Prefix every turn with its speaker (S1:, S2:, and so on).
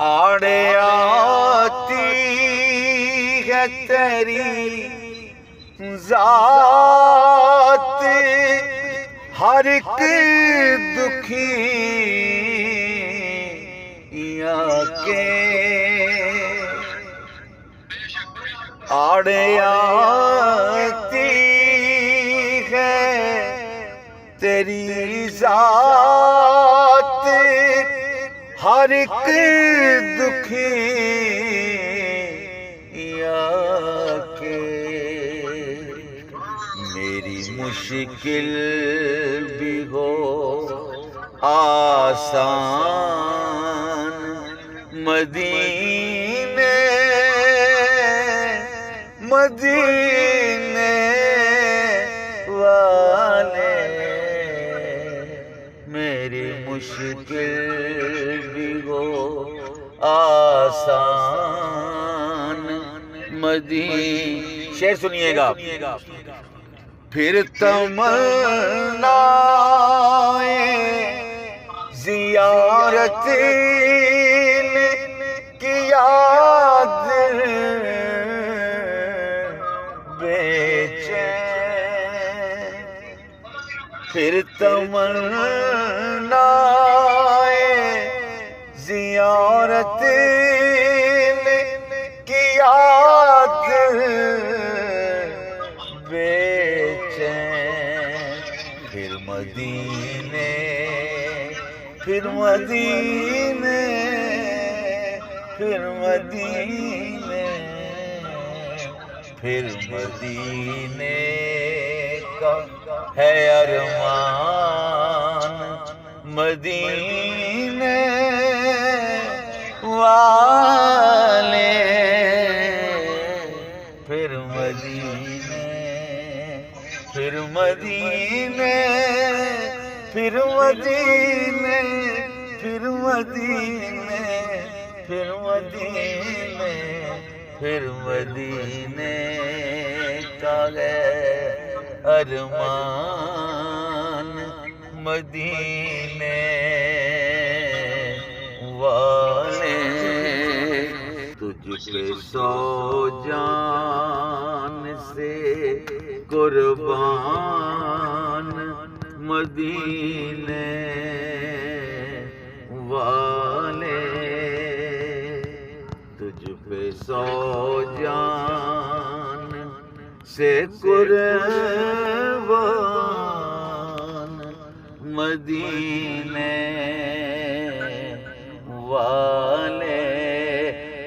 S1: آڑے آتی ہے تیری ذات ہر ایک دکھی کے آڑے آتی ہے تیری ذات ہر ایک دکھی کے میری مشکل بھی ہو آسان مدینے مدینے والے میری مشکل بھی ہو آسان مدینے. شعر سنیے گا. پھر تمنا زیارت کی یاد بے چین پھر تمنا زیارت کی یاد بے چین پھر مدینے پھر مدینے پھر مدینے پھر مدینے کا ہے ارمان مدینے والے پھر مدینے پھر مدینے پھر مدینے پھر مدینے پھر مدینے پھر مدینے کا ہے ارمان مدینے والے تجھ پہ سو جان سے قربان مدینے والے تجھ پہ سو جان سے قربان مدینے